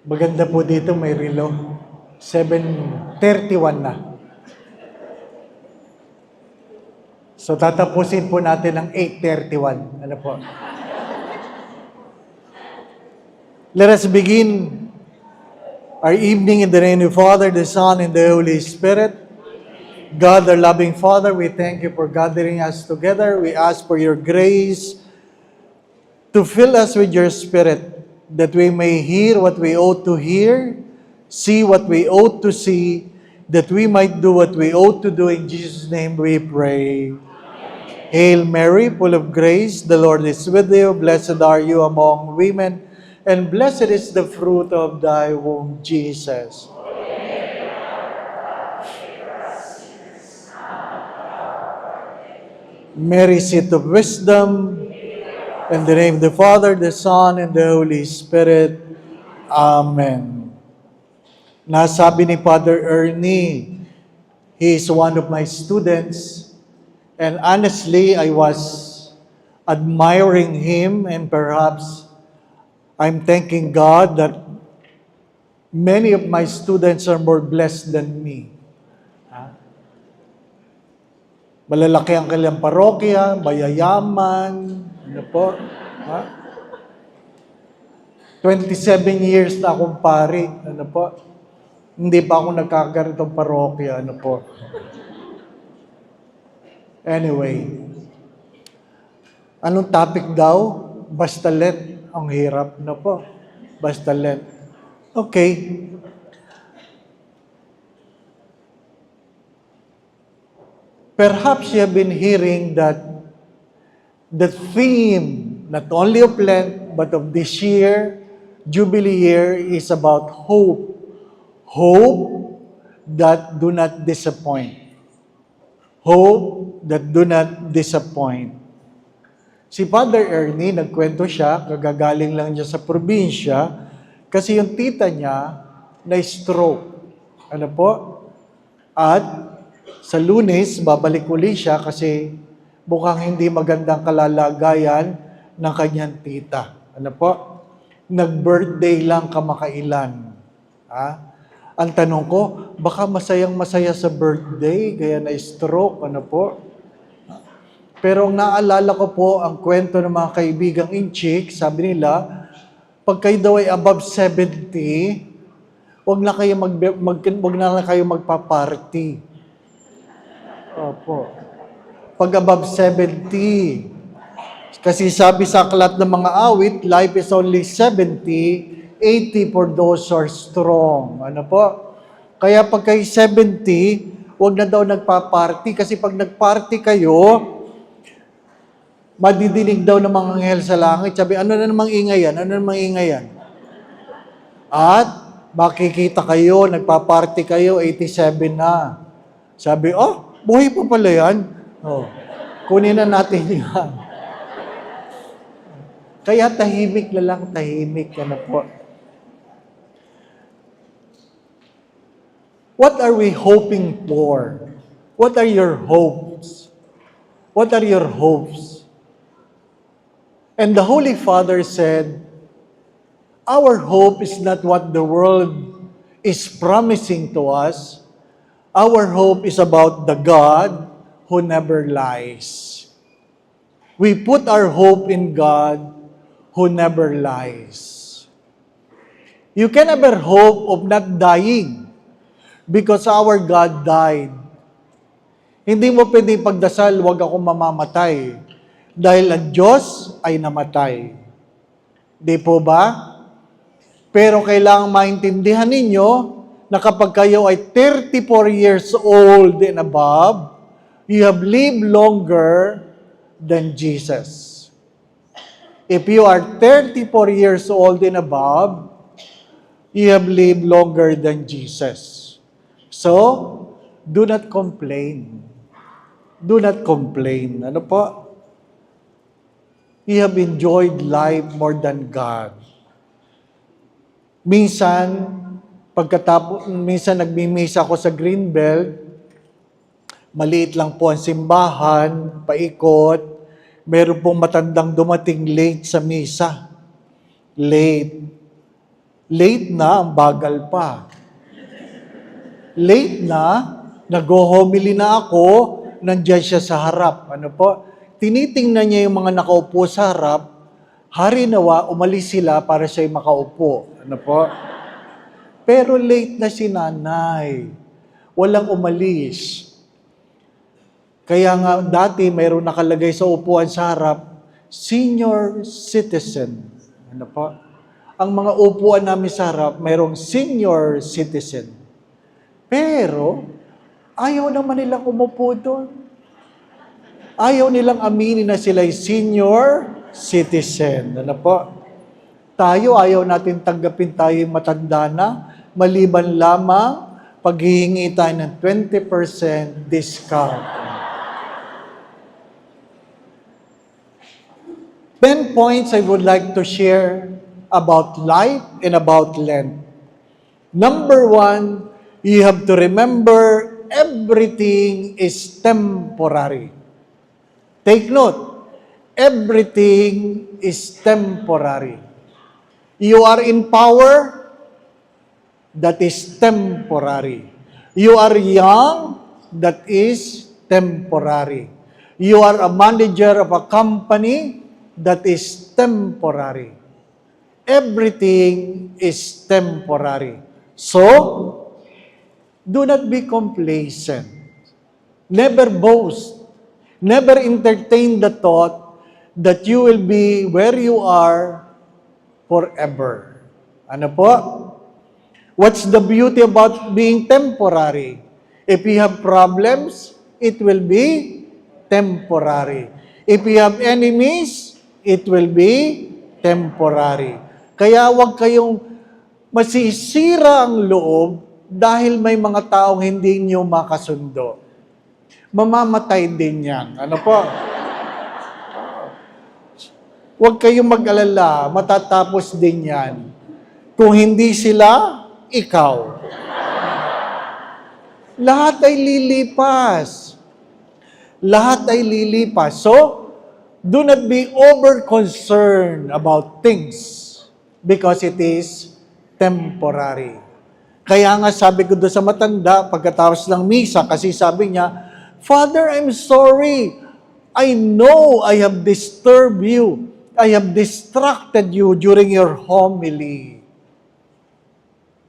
Maganda po dito, may relo. 7:31 na. So tatapusin po natin ng 8:31. Ano po? Let us begin our evening in the name of the Father, the Son, and the Holy Spirit. God, our loving Father, we thank you for gathering us together. We ask for your grace to fill us with your Spirit, that we may hear what we ought to hear, see what we ought to see, that we might do what we ought to do. In Jesus' name we pray. Hail Mary, full of grace, the Lord is with you. Blessed are you among women, and blessed is the fruit of thy womb, Jesus. Mary, seat of wisdom, in the name of the Father, the Son, and the Holy Spirit. Amen. Nasabi ni Father Ernie, he is one of my students, and honestly, I was admiring him, and perhaps I'm thanking God that many of my students are more blessed than me. Malalaki ang kanilang parokya, mayayaman, ano po? 27 years na akong pari, ano po? Hindi pa ako nagkakaritong parokya, ano po? Anyway, anong topic daw? Basta let. Ang hirap na po. Basta let. Okay. Perhaps you have been hearing that the theme, not only of Lent, but of this year, Jubilee year, is about hope. Hope that do not disappoint. Hope that do not disappoint. Si Father Ernie, nagkwento siya, kagagaling lang niya sa probinsya, kasi yung tita niya na-stroke. Ano po? At sa Lunes, babalik uli siya kasi mukhang hindi magandang kalalagayan ng kanyang tita. Ano po? Nag-birthday lang kamakailan. Ang tanong ko, baka masayang-masaya sa birthday, kaya na-stroke, ano po? Pero ang naalala ko po, ang kwento ng mga kaibigang inchik, sabi nila, pag kayo daw ay above 70, wag na kayo magpa-party. Opo. Pag above 70, kasi sabi sa aklat ng mga awit, life is only 70, 80 for those who are strong. Ano po? Kaya pag kayo 70, wag na daw nagpa-party, kasi pag nag-party kayo, madidinig daw ng mga anghel sa langit. Sabi, ano na namang ingay yan? Ano na namang ingay yan? At makikita kayo, nagpa-party kayo, 87 na. Sabi, buhay pa pala yan. Kunin na natin yan. Kaya tahimik na lang, tahimik. Ano po? What are we hoping for? What are your hopes? What are your hopes? And the Holy Father said, our hope is not what the world is promising to us. Our hope is about the God who never lies. We put our hope in God who never lies. You can never hope of not dying because our God died. Hindi mo pwede pagdasal, wag ako mamamatay. Dahil ang Diyos ay namatay. Di po ba? Pero kailangang maintindihan ninyo na kapag kayo ay 34 years old and above, you have lived longer than Jesus. If you are 34 years old and above, you have lived longer than Jesus. So, do not complain. Do not complain. Ano po? You have enjoyed life more than God. Minsan nagmimisa ako sa Greenbelt, maliit lang po ang simbahan, paikot, meron pong matandang dumating late sa misa. Late. Late na, ang bagal pa. Late na, nag-homily na ako, nandiyan siya sa harap. Ano po? Tinitingnan niya yung mga nakaupo sa harap, hari nawa, umalis sila para siya makaupo. Ano po? Pero late na si nanay. Walang umalis. Kaya nga dati mayroong nakalagay sa upuan sa harap, senior citizen. Ano po? Ang mga upuan namin sa harap, mayroong senior citizen. Pero, ayaw naman nilang umupo doon. Ayaw nilang aminin na sila'y senior citizen. Ano po? Tayo, ayaw natin tanggapin tayo matanda na, maliban lamang paghihingi tayo ng 20% discount. 10 points I would like to share about life and about Lent. Number 1, you have to remember everything is temporary. Take note, everything is temporary. You are in power, that is temporary. You are young, that is temporary. You are a manager of a company, that is temporary. Everything is temporary. So, do not be complacent. Never boast. Never entertain the thought that you will be where you are forever. Ano po? What's the beauty about being temporary? If you have problems, it will be temporary. If you have enemies, it will be temporary. Kaya huwag kayong masisira ang loob dahil may mga taong hindi nyo makasundo. Mamamatay din yan. Ano po? Huwag kayong mag-alala, matatapos din yan. Kung hindi sila, ikaw. Lahat ay lilipas. Lahat ay lilipas. So, do not be over-concerned about things because it is temporary. Kaya nga sabi ko doon sa matanda, pagkatapos ng misa, kasi sabi niya, Father, I'm sorry. I know I have disturbed you. I have distracted you during your homily.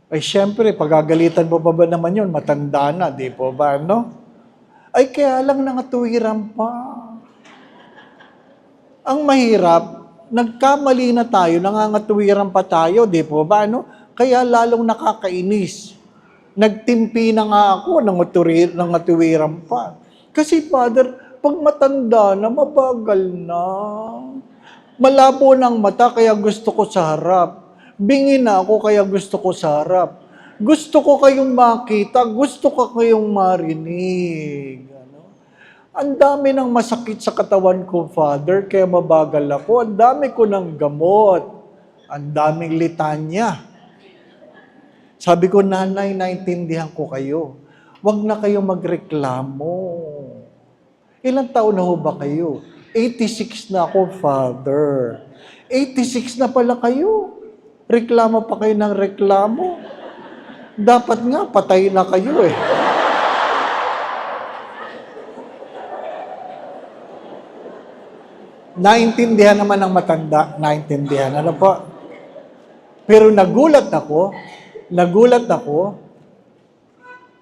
Ay, syempre, pagagalitan mo pa ba naman yun? Matanda na, di po ba, no? Ay, kaya lang nangatuwiran pa. Ang mahirap, nagkamali na tayo, nangangatuwiran pa tayo, di po ba, no? Kaya lalong nakakainis. Nagtimpi na nga ako, nangatuwiran pa. Kasi, Father, pag matanda na, mabagal na. Malabo ng mata, kaya gusto ko sa harap. Bingi na ako, kaya gusto ko sa harap. Gusto ko kayong makita, gusto ko kayong marinig. Ano? Ang dami ng masakit sa katawan ko, Father, kaya mabagal ako. Ang dami ko ng gamot. Ang daming litanya. Sabi ko, Nanay, naintindihan ko kayo. Huwag na kayo magreklamo. Ilang taon na ho ba kayo? 86 na ako, Father. 86 na pala kayo. Reklamo pa kayo ng reklamo. Dapat nga, patay na kayo eh. Naintindihan naman ng matanda. Naintindihan. Ano po? Pero nagulat ako,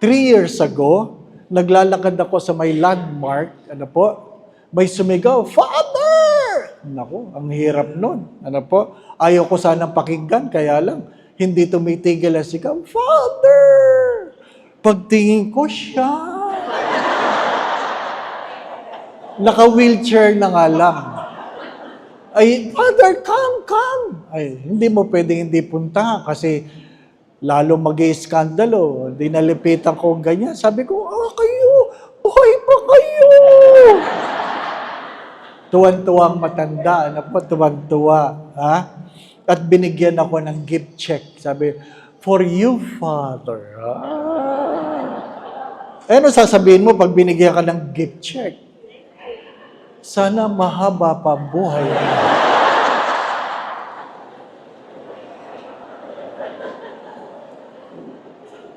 3 years ago, naglalakad ako sa may landmark, ano po, may sumigaw, Father! Naku, ang hirap nun. Ano po? Ayaw ko sanang pakinggan, kaya lang, hindi tumitigil ang sigaw, Father! Pagtingin ko siya. Naka-wheelchair na nga lang. Ay, Father, come! Ay, hindi mo pwedeng hindi punta kasi lalo mag-iiskandalo. Dinalipitan ko ganyan. Sabi ko, kayo, buhay pa kayo! Tuwan-tuwang matanda, ano po, tuwang-tuwa. Ha? At binigyan ako ng gift check. Sabi, for you, Father. Ano sasabihin mo pag binigyan ka ng gift check? Sana mahaba pa buhay mo.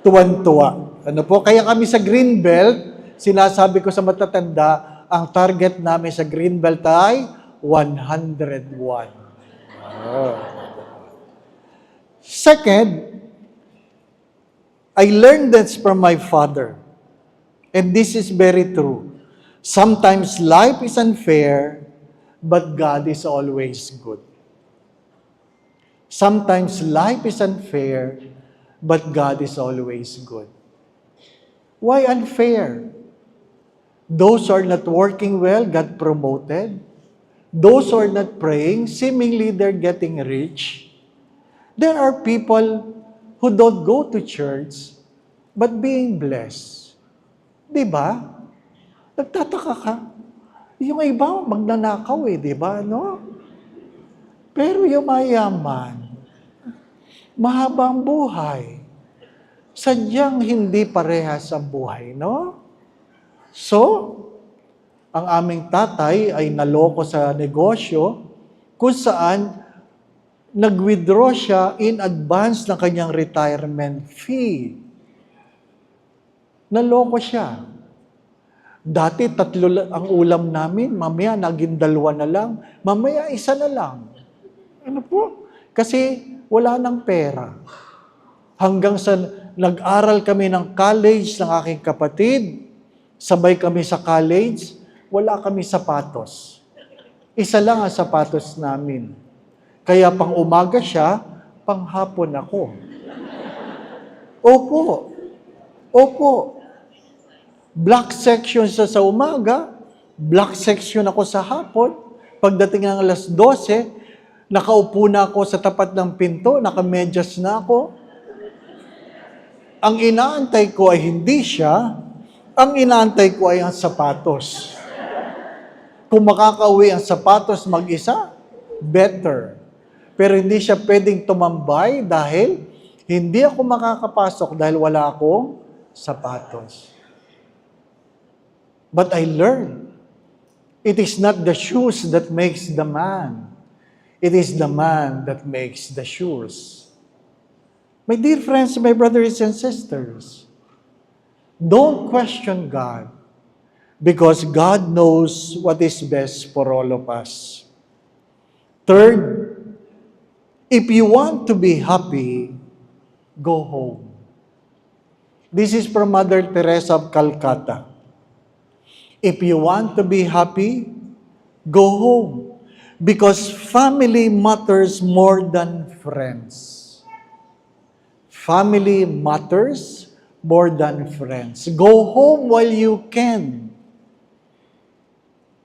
tuwan-tuwa. Ano po? Kaya kami sa Greenbelt, sinasabi ko sa matatanda, ang target namin sa Greenbelt ay 101. Oh. Second, I learned this from my father. And this is very true. Sometimes life is unfair, but God is always good. Sometimes life is unfair, but God is always good. Why unfair? Those who are not working well got promoted. Those who are not praying, seemingly they're getting rich. There are people who don't go to church, but being blessed. Di ba? Nagtataka ka. Yung iba, magnanakaw di ba? No? Pero yung mayaman, mahabang buhay, sadyang hindi parehas ang buhay, no? So, ang aming tatay ay naloko sa negosyo kung saan nag-withdraw siya in advance ng kanyang retirement fee. Naloko siya. Dati 3 ang ulam namin, mamaya naging 2 na lang, mamaya 1 na lang. Ano po? Kasi wala nang pera. Hanggang sa nag-aral kami ng college ng aking kapatid, sabay kami sa college, wala kami sapatos. 1 lang ang sapatos namin. Kaya pang umaga siya, pang hapon ako. Opo. Opo. Black section siya sa umaga, black section ako sa hapon. Pagdating ng 12:00, nakaupo na ako sa tapat ng pinto, nakamedyas na ako. Ang inaantay ko ay hindi siya, ang inaantay ko ay ang sapatos. Kung makakauwi ang sapatos mag-isa, better. Pero hindi siya pwedeng tumambay dahil hindi ako makakapasok dahil wala akong sapatos. But I learned, it is not the shoes that makes the man. It is the man that makes the shoes. My dear friends, my brothers and sisters, don't question God because God knows what is best for all of us. Third, if you want to be happy, go home. This is from Mother Teresa of Calcutta. If you want to be happy, go home. Because family matters more than friends. Family matters more than friends. Go home while you can.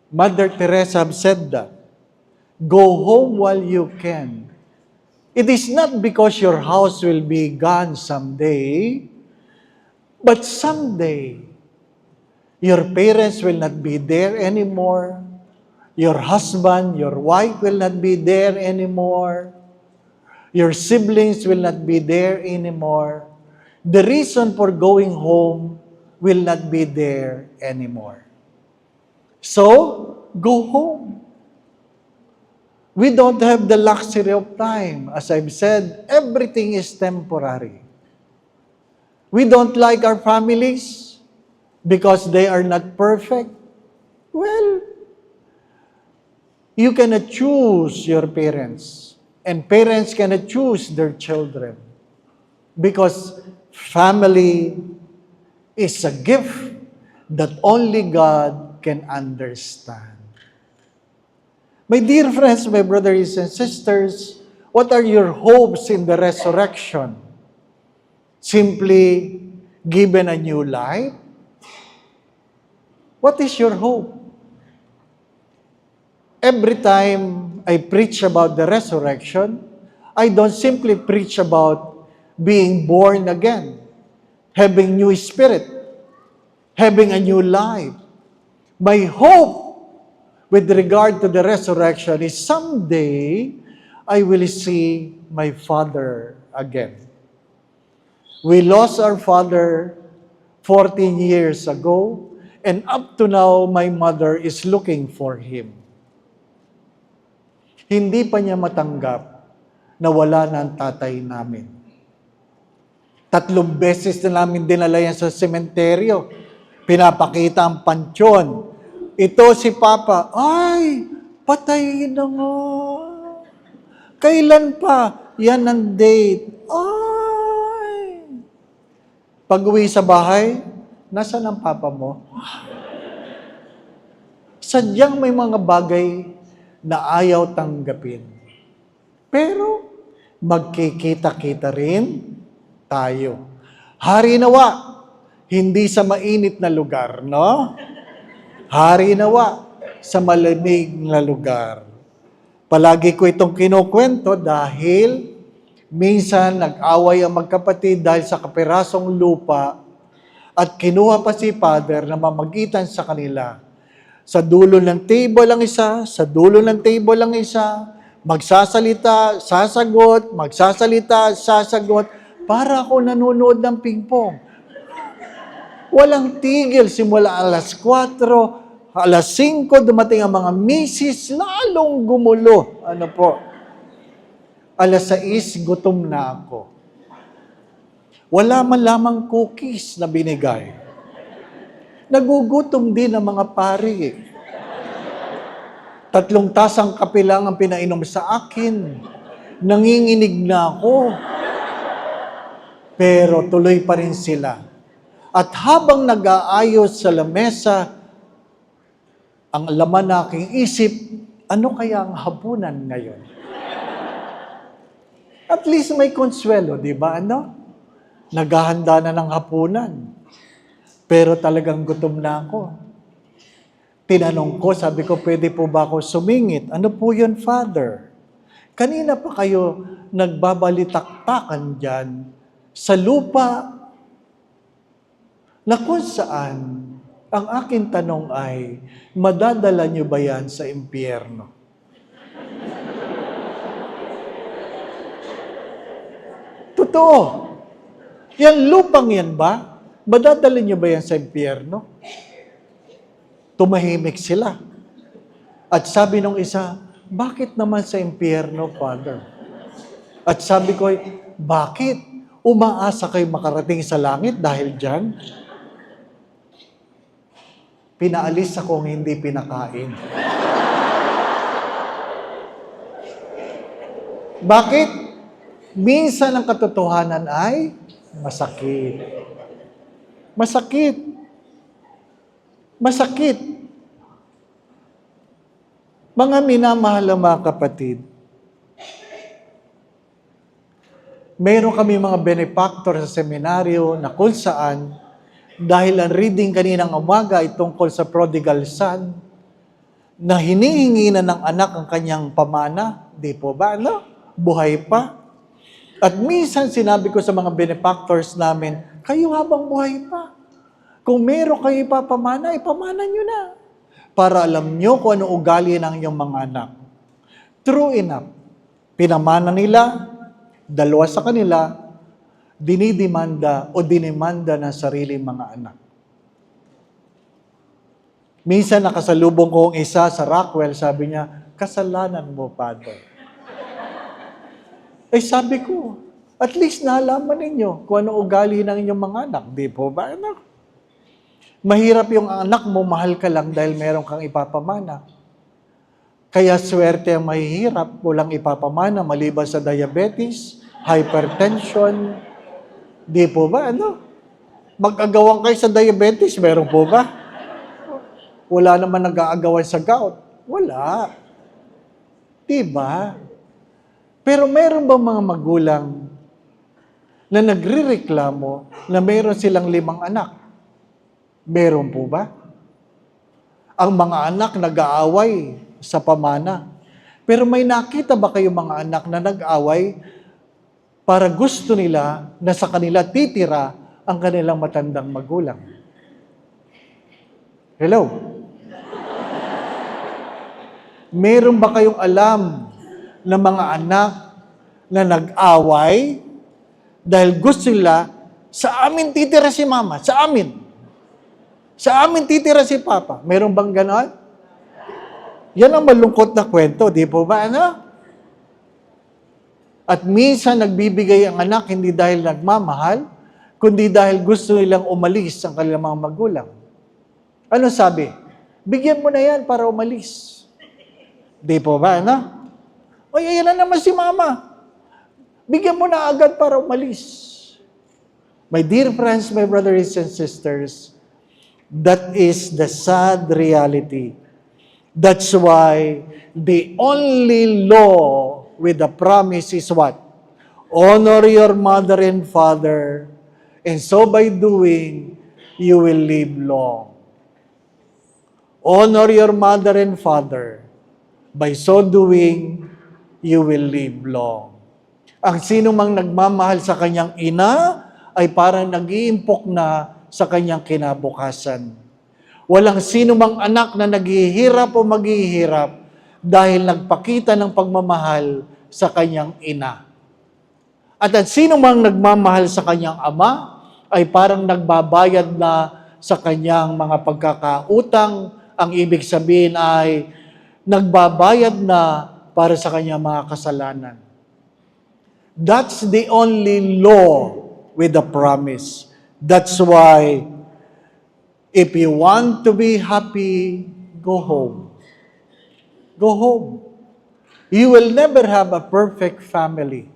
Mother Teresa said that. Go home while you can. It is not because your house will be gone someday, but someday, your parents will not be there anymore. Your husband, your wife will not be there anymore. Your siblings will not be there anymore. The reason for going home will not be there anymore. So, go home. We don't have the luxury of time. As I've said, everything is temporary. We don't like our families because they are not perfect. Well, you cannot choose your parents, and parents cannot choose their children because family is a gift that only God can understand. My dear friends, my brothers and sisters, what are your hopes in the resurrection? Simply given a new life? What is your hope? Every time I preach about the resurrection, I don't simply preach about being born again, having new spirit, having a new life. My hope with regard to the resurrection is someday I will see my Father again. We lost our father 14 years ago, and up to now, my mother is looking for him. Hindi pa niya matanggap na wala na ang tatay namin. 3 beses na namin dinala yan sa sementeryo. Pinapakita ang pansyon. Ito si Papa, ay, patayin na nga. Kailan pa? Yan ang date. Ay. Pag-uwi sa bahay, nasaan ang Papa mo? Sadyang may mga bagay na ayaw tanggapin. Pero, magkikita-kita rin tayo. Hari nawa, hindi sa mainit na lugar, no? Hari nawa, sa malamig na lugar. Palagi ko itong kinukwento dahil minsan nag-away ang magkapatid dahil sa kapirasong lupa at kinuha pa si Father na mamagitan sa kanila. Sa dulo ng table ang isa, sa dulo ng table ang isa, magsasalita, sasagot, magsasalita, sasagot, para ako nanonood ng pingpong. Walang tigil, simula alas 4, alas 5, dumating ang mga misis, lalong gumulo. Ano po? Alas 6, gutom na ako. Wala man lamang cookies na binigay. Nagugutom din ang mga pari. 3 tasang kape lang ang pinainom sa akin. Nanginginig na ako. Pero tuloy pa rin sila. At habang nag-aayos sa lamesa, ang laman na aking isip, ano kaya ang hapunan ngayon? At least may konsuelo, di ba? Ano? Naghahanda na ng hapunan. Pero talagang gutom na ako. Tinanong ko, sabi ko, pwede po ba ako sumingit? Ano po yun, Father? Kanina pa kayo nagbabalitaktakan dyan sa lupa na kung saan ang aking tanong ay, madadala niyo ba yan sa impyerno? Totoo. Yan lupang yan ba? Madadala niyo ba yan sa impyerno? Tumahimik sila. At sabi nung isa, bakit naman sa impyerno, Father? At sabi ko, bakit? Umaasa kayo makarating sa langit dahil dyan? Pinaalis akong hindi pinakain. Bakit? Minsan ang katotohanan ay masakit. Masakit. Masakit. Mga minamahal na mga kapatid, meron kami mga benefactor sa seminaryo na kung saan, dahil ang reading kaninang umaga ay tungkol sa prodigal son, na hinihingi na ng anak ang kanyang pamana, di po ba? No? Buhay pa. At minsan sinabi ko sa mga benefactors namin, kayo habang buhay pa. Kung meron kayo ipapamana, ipamana nyo na. Para alam nyo kung ano ugali ng inyong mga anak. True enough, pinamana nila, 2 sa kanila, dinidemanda o dinemanda ng sarili mga anak. Minsan nakasalubong ko ang isa sa Rockwell, sabi niya, kasalanan mo, Father. Sabi ko, at least nalaman ninyo kung ano ugali ng inyong mga anak. Di po ba, anak? Mahirap yung anak mo, mahal ka lang dahil meron kang ipapamana. Kaya swerte ang mahihirap, walang ipapamana, maliban sa diabetes, hypertension. Di po ba, ano? Mag-agawan kayo sa diabetes, meron po ba? Wala naman nag-aagawan sa gout. Wala. Diba? Pero meron ba mga magulang na nagrireklamo na meron silang 5 anak? Meron po ba? Ang mga anak nag-aaway sa pamana. Pero may nakita ba kayo mga anak na nag-aaway para gusto nila na sa kanila titira ang kanilang matandang magulang? Hello? Meron ba kayong alam na mga anak na nag-away dahil gusto nila, sa amin titira si mama, sa amin. Sa amin titira si papa. Meron bang ganon? Yan ang malungkot na kwento, di po ba? Ano? At minsan nagbibigay ang anak hindi dahil nagmamahal, kundi dahil gusto nilang umalis ang kanilang mga magulang. Ano sabi? Bigyan mo na yan para umalis. Di po ba, ano? O, ayan na naman si mama. Bigyan mo na agad para umalis. My dear friends, my brothers and sisters, that is the sad reality. That's why the only law with the promise is what? Honor your mother and father, and so by doing, you will live long. Honor your mother and father. By so doing, you will live long. Ang sino mang nagmamahal sa kanyang ina ay parang nag-iimpok na sa kanyang kinabukasan. Walang sino mang anak na naghihirap o maghihirap dahil nagpakita ng pagmamahal sa kanyang ina. At sino mang nagmamahal sa kanyang ama ay parang nagbabayad na sa kanyang mga pagkakautang. Ang ibig sabihin ay nagbabayad na para sa kanyang mga kasalanan. That's the only law with a promise. That's why if you want to be happy, go home. Go home. You will never have a perfect family.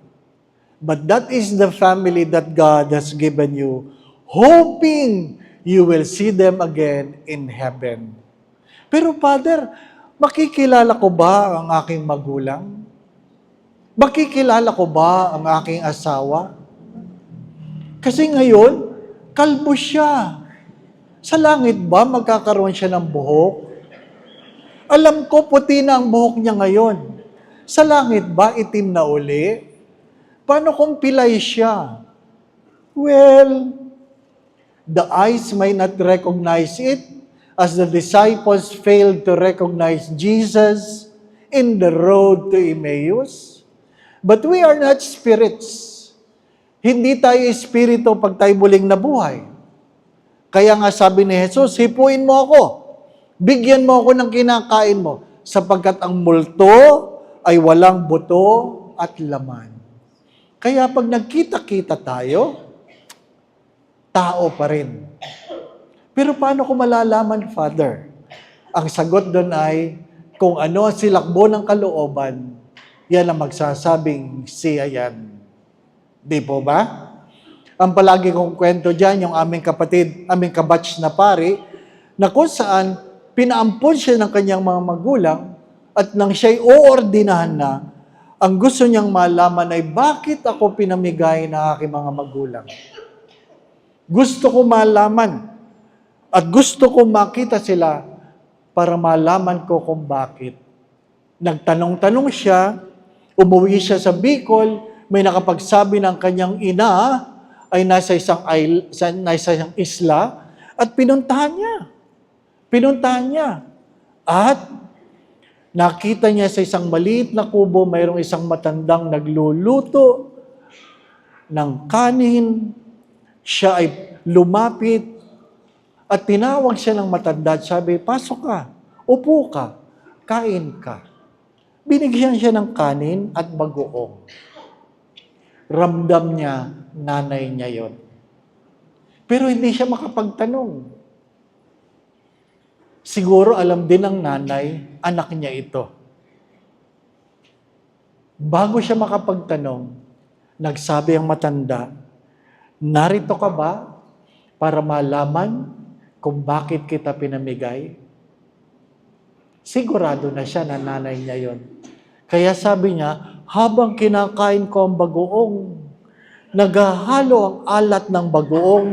But that is the family that God has given you, hoping you will see them again in heaven. Pero Father, makikilala ko ba ang aking magulang? Makikilala ko ba ang aking asawa? Kasi ngayon, kalbo siya. Sa langit ba magkakaroon siya ng buhok? Alam ko puti na ang buhok niya ngayon. Sa langit ba itim na uli? Paano kung pilay siya? Well, the eyes may not recognize it as the disciples failed to recognize Jesus in the road to Emmaus. But we are not spirits. Hindi tayo espiritu pag tayo muling nabuhay. Kaya nga sabi ni Jesus, hipuin mo ako. Bigyan mo ako ng kinakain mo, sapagkat ang multo ay walang buto at laman. Kaya pag nagkita-kita tayo, tao pa rin. Pero paano ko malalaman, Father? Ang sagot doon ay, kung ano ang silakbo ng kalooban, yan ang magsasabing siya yan. Di po ba? Ang palagi kong kwento dyan, yung aming kapatid, aming kabatch na pari, na kung saan pinaampon siya ng kanyang mga magulang at nang siya'y oordinahan na, ang gusto niyang malaman ay bakit ako pinamigay ng aking mga magulang. Gusto ko malaman at gusto ko makita sila para malaman ko kung bakit. Nagtanong-tanong siya, umuwi siya sa Bicol, may nakapagsabi ng kanyang ina ay nasa isang isla at pinuntahan niya. Pinuntahan niya. At nakita niya sa isang maliit na kubo, mayroong isang matandang nagluluto ng kanin. Siya ay lumapit at tinawag siya ng matanda at sabi, pasok ka, upo ka, kain ka. Binigyan siya ng kanin at bagoong. Ramdam niya, nanay niya yon. Pero hindi siya makapagtanong. Siguro alam din ng nanay, anak niya ito. Bago siya makapagtanong, nagsabi ang matanda, narito ka ba para malaman kung bakit kita pinamigay? Sigurado na siya na nanay niya yon. Kaya sabi niya, habang kinakain ko ang bagoong, naghahalo ang alat ng bagoong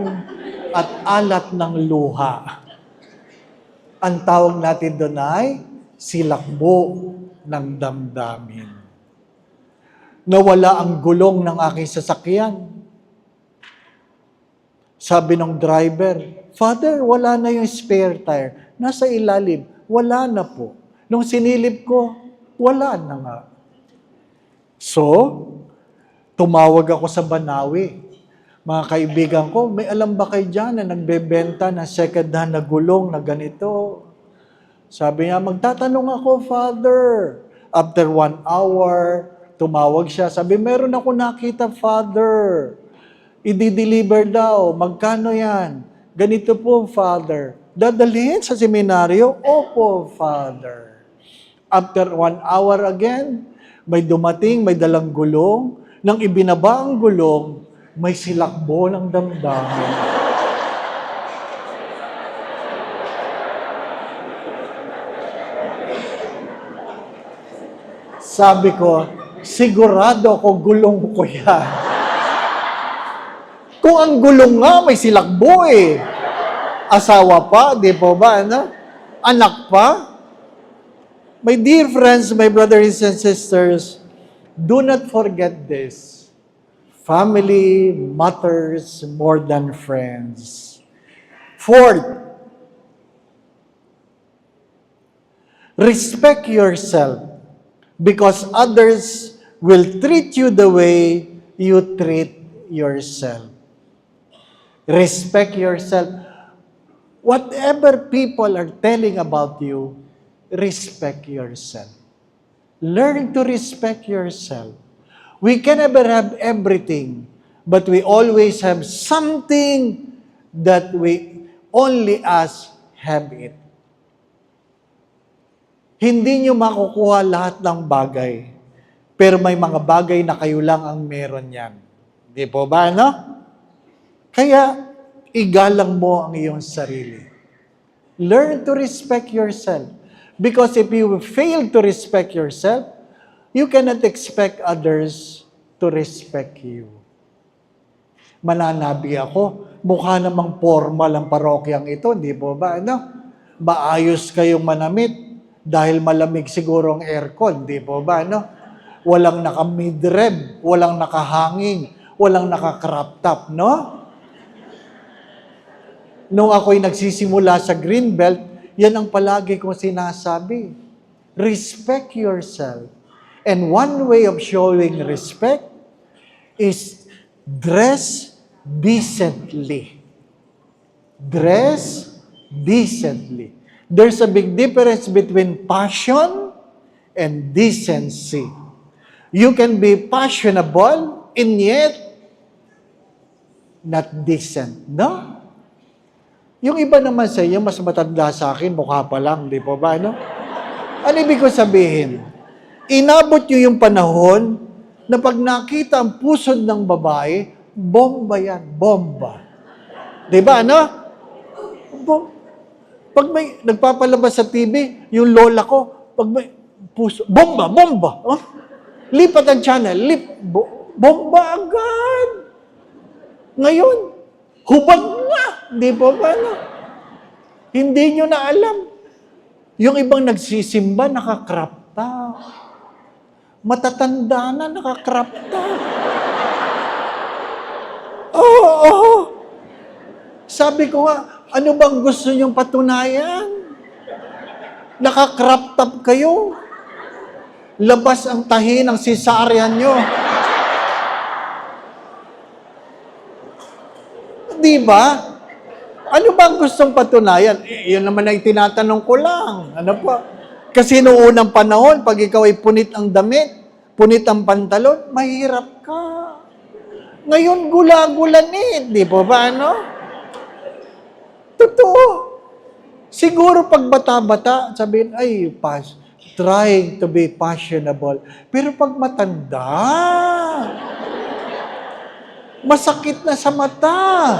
at alat ng luha. Ang tawag natin doon ay silakbo ng damdamin. Nawala ang gulong ng aking sasakyan. Sabi ng driver, Father, wala na yung spare tire. Nasa ilalim. Wala na po. Nung sinilip ko, wala na nga. So, tumawag ako sa Banawi. Mga kaibigan ko, may alam ba kayo dyan na nagbebenta ng second hand na gulong na ganito? Sabi niya, magtatanong ako, Father. After 1 hour, tumawag siya. Sabi, meron ako nakita, Father. I-deliver daw. Magkano yan? Ganito po, Father. Dadalhin sa seminaryo? Opo, Father. After 1 hour again, may dumating, may dalang gulong. Nang ibinaba ang gulong, may silakbo ng damdamin. Sabi ko, sigurado ako gulong ko yan. Kung ang gulong nga, may silakbo eh. Asawa pa, di po ba? Ano? Anak pa? My dear friends, my brothers and sisters, do not forget this. Family matters more than friends. Fourth, respect yourself because others will treat you the way you treat yourself. Respect yourself. Whatever people are telling about you, respect yourself. Learn to respect yourself. We can never have everything, but we always have something that we only us have it. Hindi nyo makukuha lahat ng bagay, pero may mga bagay na kayo lang ang meron yan. Di po ba, no? Kaya, igalang mo ang iyong sarili. Learn to respect yourself. Because if you fail to respect yourself, you cannot expect others to respect you. Mananabi ako, mukha namang formal ang parokyang ito, di po ba? Ano? Maayos kayong manamit dahil malamig siguro ang aircon, di po ba? Ano? Walang naka-midreb, walang nakahanging, walang naka-crop top, no? Nung ako'y nagsisimula sa Greenbelt, yan ang palagi kong sinasabi. Respect yourself. And one way of showing respect is dress decently. Dress decently. There's a big difference between passion and decency. You can be fashionable and yet not decent. No? Yung iba naman sa iyo, mas matanda sa akin, mukha pa lang, di po ba, no? Ano ibig ko sabihin? Inabot nyo yung panahon na pag nakita ang pusod ng babae, bomba yan, bomba. Di ba, ano? Pag may nagpapalabas sa TV, yung lola ko, pag may puso, bomba, bomba. Oh? Lipat ang channel, bomba agad. Ngayon, hubad na. Di ba ba na? Hindi nyo na alam. Yung ibang nagsisimba, naka-crop top. Matatanda na, naka-crop top. Oo. Sabi ko nga, ano bang gusto nyong patunayan? Naka-crop top kayo. Labas ang tahi ng cesarean nyo. Di ba? Ano ba ang gustong patunayan? Yun naman ang tinatanong ko lang. Ano pa? Kasi noong unang panahon, pag ikaw ay punit ang damit, punit ang pantalon, mahirap ka. Ngayon, gula-gulanit. Di po ba, ano? Totoo. Siguro pag bata-bata, sabihin, ay, trying to be fashionable. Pero pag matanda, masakit na sa mata.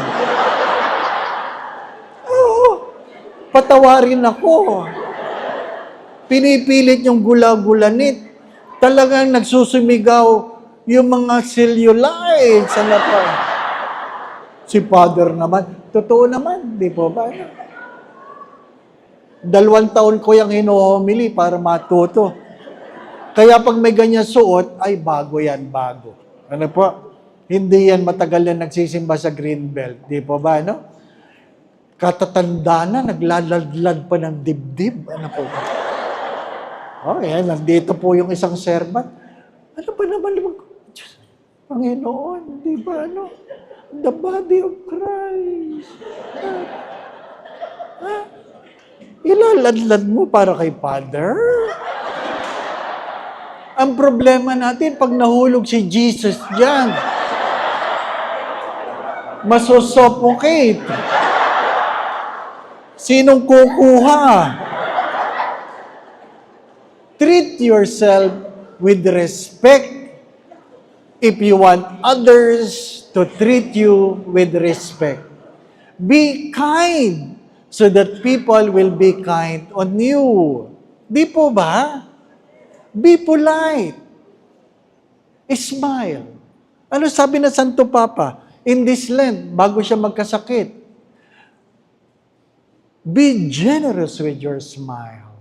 Oo. Patawarin ako. Pinipilit yung gula-gulanit. Talagang nagsusumigaw yung mga cellulite sa mata. Si Father naman, totoo naman, di po ba? 2 taon ko yung hinuhumili para matuto. Kaya pag may ganyan suot, ay bago yan, bago. Ano po? Hindi yan matagal na nagsisimba sa Greenbelt. Di po ba, no? Katatanda na, naglaladlad pa ng dibdib. Ano po ba? Oh, yan. Nandito po yung isang servant. Ano ba naman? Diyos, Panginoon, di ba, ano? The body of Christ. Ilaladlad mo para kay Father? Ang problema natin, pag nahulog si Jesus dyan, Masusuffocate. Sinong kukuha? Treat yourself with respect if you want others to treat you with respect. Be kind so that people will be kind on you. Di po ba? Be polite. Smile. Ano sabi ng Santo Papa? In this Lent, bago siya magkasakit, be generous with your smile.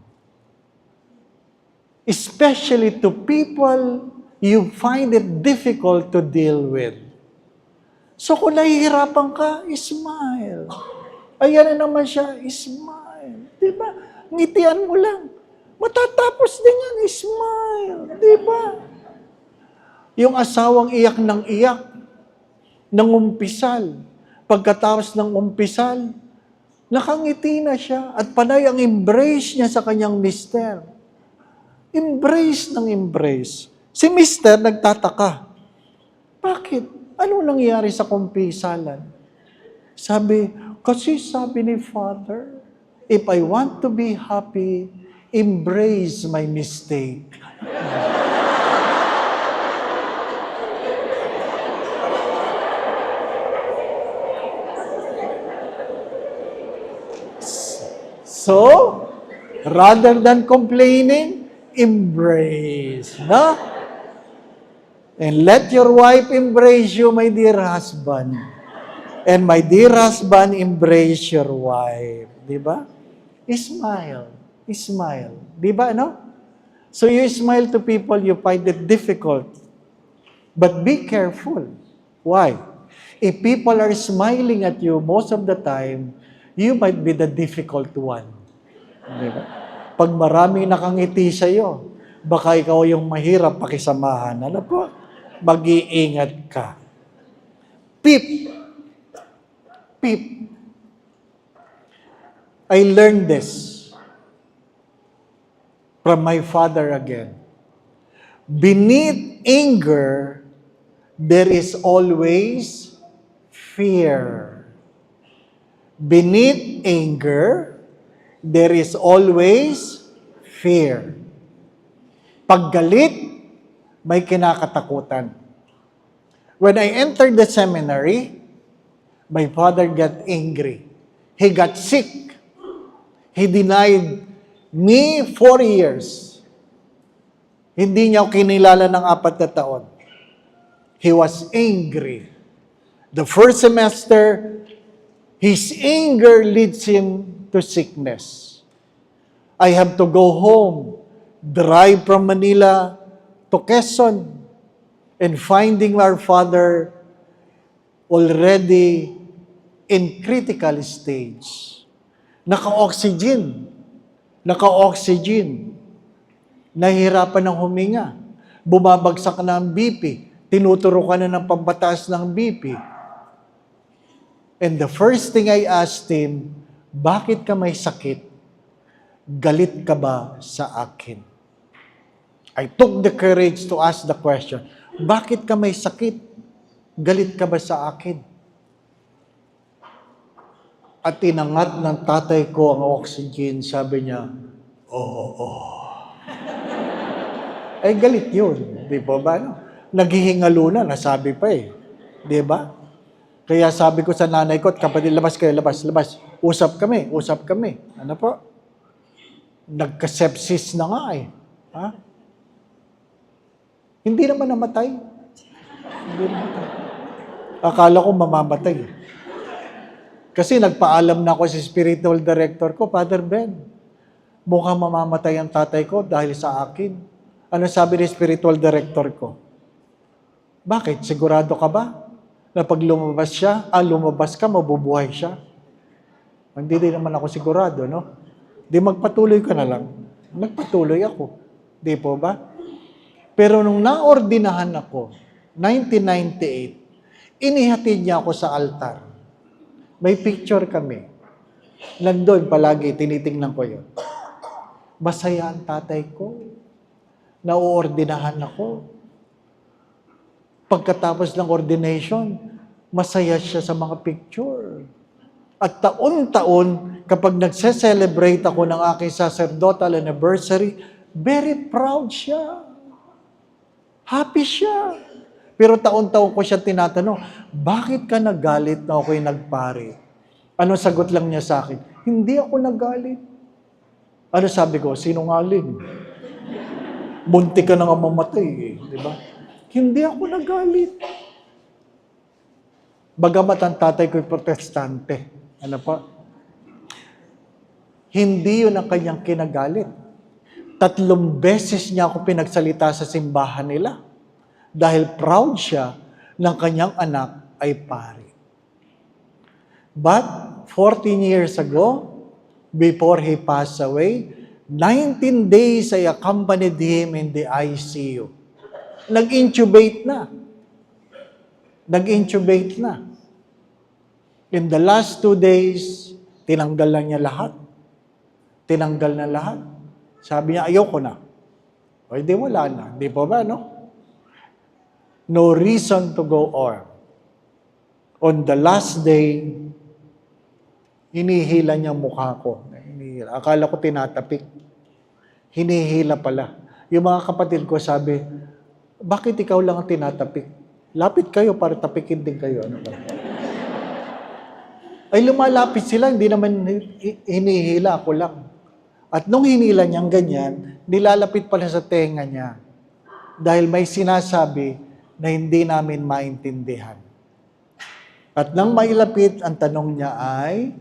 Especially to people you find it difficult to deal with. So kung nahihirapan ka, smile. Ayan na naman siya, smile. Diba? Ngitian mo lang. Matatapos din yan, smile. Diba? Yung asawang iyak ng iyak, umpisal. Pagkatapos ng umpisal, nakangiti na siya at panay ang embrace niya sa kanyang mister. Embrace ng embrace. Si mister nagtataka. Bakit? Ano nangyari sa kumpisalan? Kasi sabi ni Father, if I want to be happy, embrace my mistake. So, rather than complaining, embrace. No? And let your wife embrace you, my dear husband. And my dear husband, embrace your wife. Diba? Smile. Smile. Diba, no? So you smile to people you find it difficult. But be careful. Why? If people are smiling at you most of the time, you might be the difficult one. Diba? Pag maraming nakangiti sa'yo, baka ikaw yung mahirap pakisamahan. Ano po? Mag-iingat ka. Peep. Peep. I learned this from my father again. Beneath anger, there is always fear. Beneath anger, there is always fear. Pag galit, may kinakatakutan. When I entered the seminary, my father got angry. He got sick. He denied me 4 years. Hindi niya ako kinilala ng 4 na taon. He was angry. The first semester, his anger leads him to sickness. I have to go home, drive from Manila to Quezon, and finding our father already in critical stage. Naka-oxygen. Nahihirapan ng huminga. Bumabagsak na ang BP. Tinuturo ka na ng pambataas ng BP. And the first thing I asked him, bakit ka may sakit? Galit ka ba sa akin? I took the courage to ask the question, bakit ka may sakit? Galit ka ba sa akin? At tinangat ng tatay ko ang oxygen, sabi niya, oo. Ay, galit yun. Di ba? Naghihingalo na, nasabi pa eh. Di ba? Kaya sabi ko sa nanay ko at kapatid, labas kayo, labas. Usap kami. Ano po? Nagka-sepsis na nga eh. Ha? Hindi naman namatay. Akala ko mamamatay. Kasi nagpaalam na ako sa spiritual director ko, Father Ben, mukhang mamamatay ang tatay ko dahil sa akin. Ano sabi ni spiritual director ko? Bakit? Sigurado ka ba? Na pag lumabas ka, mabubuhay siya? Hindi din naman ako sigurado, no? Di magpatuloy ka na lang. Nagpatuloy ako. Di po ba? Pero nung naordinahan ako, 1998, inihatid niya ako sa altar. May picture kami. Nandun palagi, tinitingnan ko yun. Masaya ang tatay ko. Nauordinahan ako. Pagkatapos ng ordination, masaya siya sa mga picture. At taon-taon, kapag nagse-celebrate ako ng aking sacerdotal anniversary, very proud siya. Happy siya. Pero taon-taon ko siya tinatanong, bakit ka nagalit na ako'y nagpare? Ano sagot lang niya sa akin? Hindi ako nagalit. Ano sabi ko? Sinungaling. Munti ka na nga mamatay eh. Di ba? Hindi ako nagalit. Bagamat ang tatay ko'y protestante. Ano pa? Hindi yun ang kanyang kinagalit. 3 beses niya ako pinagsalita sa simbahan nila. Dahil proud siya ng kanyang anak ay pari. But 14 years ago, before he passed away, 19 days I accompanied him in the ICU. Nag-intubate na. Nag-intubate na. In the last 2 days, tinanggal na niya lahat. Tinanggal na lahat. Sabi niya, ayoko na. O, di wala na. Di po ba, no? No reason to go on. On the last day, hinihila niya mukha ko. Hinihila. Akala ko tinatapik. Hinihila pala. Yung mga kapatid ko sabi, bakit ikaw lang ang tinatapik? Lapit kayo para tapikin din kayo. Ano ba? Ay lumalapit sila, hindi naman hinihila, ako lang. At nung hinila niyang ganyan, nilalapit pala sa tenga niya. Dahil may sinasabi na hindi namin maintindihan. At nang mailapit, ang tanong niya ay,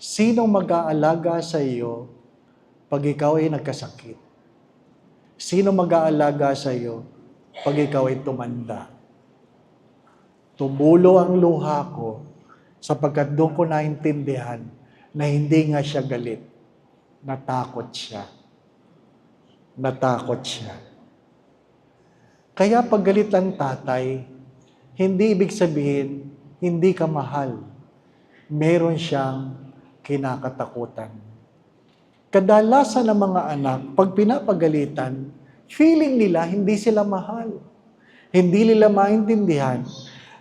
sinong mag-aalaga sa iyo pag ikaw ay nagkasakit? Sino mag-aalaga sa iyo pag ikaw ay tumanda? Tumulo ang luha ko sapagkat doon ko naintindihan na hindi nga siya galit. Natakot siya. Natakot siya. Kaya pag galit ang tatay, hindi ibig sabihin, hindi ka mahal. Meron siyang kinakatakutan. Kadalasan ng mga anak, pag pinapagalitan, feeling nila hindi sila mahal. Hindi nila maintindihan.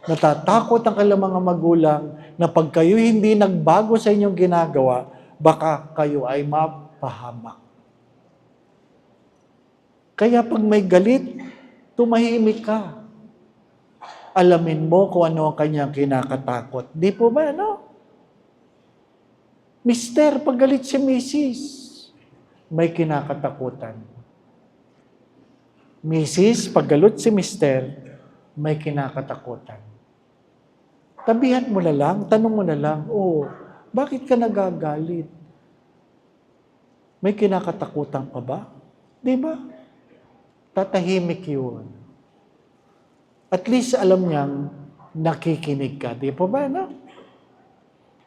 Natatakot ang kanilang mga magulang na pag kayo hindi nagbago sa inyong ginagawa, baka kayo ay mapahamak. Kaya pag may galit, tumahimik ka. Alamin mo kung ano ang kanyang kinakatakot. Di po ba, no? Mister, pag galit si Mrs., may kinakatakutan. Mrs., pag galit si Mister, may kinakatakutan. Tabihan mo na lang, tanong mo na lang, bakit ka nagagalit? May kinakatakutan pa ba? Di ba? Tatahimik yun. At least alam niyang nakikinig ka. Di po ba, no?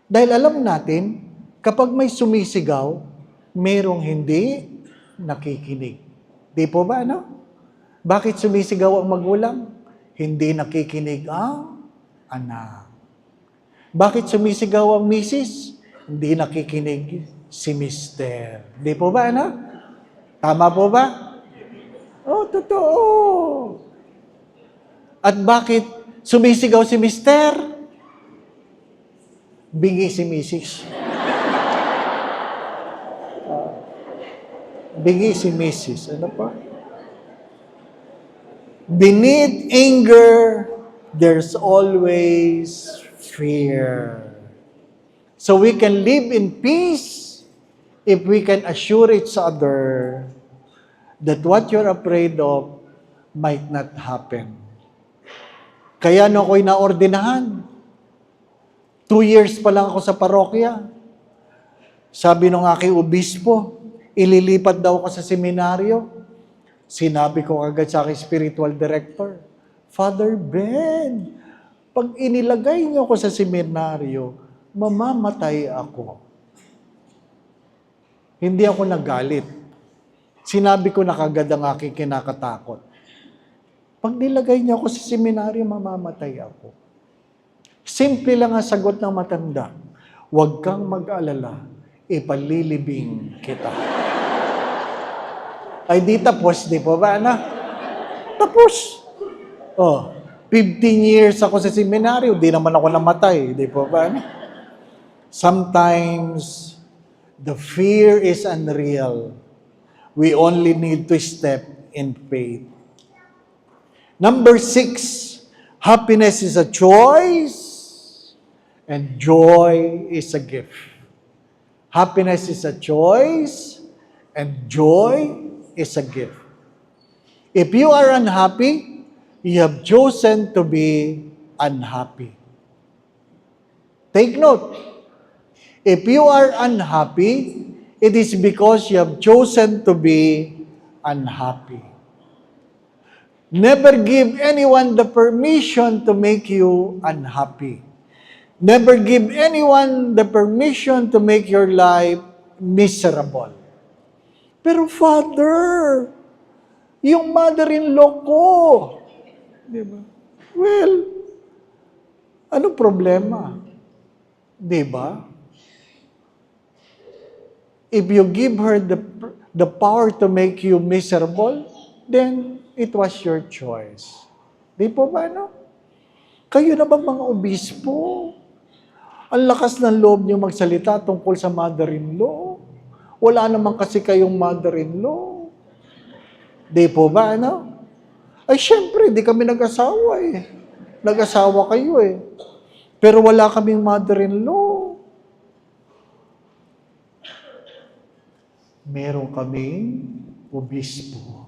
Dahil alam natin, kapag may sumisigaw, merong hindi nakikinig. Di po ba, no? Bakit sumisigaw ang magulang? Hindi nakikinig ang anak. Bakit sumisigaw ang misis? Hindi nakikinig si mister. Di po ba, ano? Tama po ba? Totoo. At bakit sumisigaw si mister? Bingi si misis. Bingi si misis. Ano pa? Beneath anger, there's always fear. So we can live in peace if we can assure each other that what you're afraid of might not happen. Kaya no ako'y naordinahan, 2 years pa lang ako sa parokya. Sabi ng aking obispo, ililipat daw ako sa seminaryo. Sinabi ko agad sa aking spiritual director, Father Ben, pag inilagay niyo ako sa seminaryo, mamamatay ako. Hindi ako nagalit. Sinabi ko na kagad ang aking kinakatakot. Pag nilagay niyo ako sa seminaryo, mamamatay ako. Simple lang ang sagot ng matanda. Huwag kang mag-alala, ipalilibing kita. Ay di tapos, di po ba, na? Tapos. 15 years ako sa seminaryo, di naman ako namatay. Di po ba? Sometimes, the fear is unreal. We only need to step in faith. Number 6, happiness is a choice and joy is a gift. Happiness is a choice and joy is a gift. If you are unhappy, you have chosen to be unhappy. Take note. If you are unhappy, it is because you have chosen to be unhappy. Never give anyone the permission to make you unhappy. Never give anyone the permission to make your life miserable. Pero Father, yung mother-in-law ko, di ba? Well, ano problema? Di ba? If you give her the power to make you miserable, then it was your choice. Di po ba, no? Kayo na ba mga obispo? Ang lakas ng loob niyo magsalita tungkol sa mother-in-law. Wala naman kasi kayong mother-in-law. Di po ba, ano? Ay, syempre, di kami nag-asawa eh. Nag-asawa kayo eh. Pero wala kaming mother-in-law. Meron kaming obispo.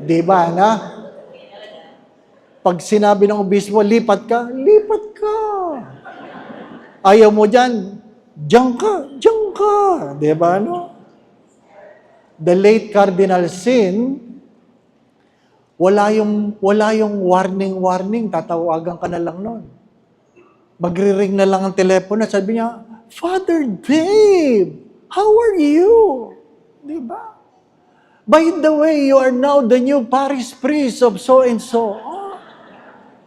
Di ba, na? Pag sinabi ng obispo, lipat ka, lipat ka. Ayaw mo dyan, diyan ka. Di ba, no? The late Cardinal Sin, wala yung warning, tatawagan ka na lang nun. Magre-ring na lang ang telepono, sabi niya, Father Dave, how are you? Di ba? By the way, you are now the new parish priest of so-and-so. Oh,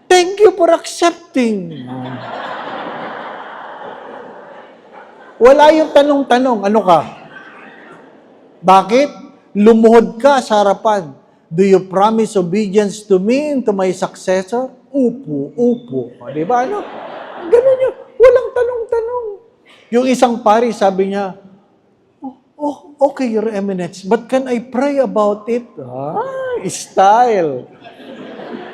thank you for accepting. Wala yung tanong-tanong, ano ka? Bakit? Lumuhod ka sa harapan. Do you promise obedience to me and to my successor? Upo. Di ba? Ano? Ganun yun. Walang tanong-tanong. Yung isang pari, sabi niya, okay, Your Eminence, but can I pray about it? Style.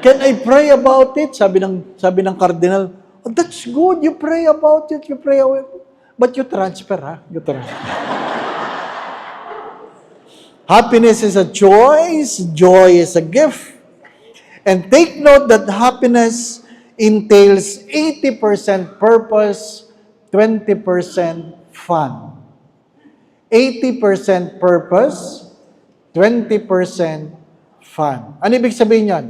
Can I pray about it? Sabi ng cardinal, oh, that's good, you pray about it. But you transfer, ha? You transfer. Happiness is a choice, joy is a gift. And take note that happiness entails 80% purpose, 20% fun. 80% purpose, 20% fun. Ano ibig sabihin yan?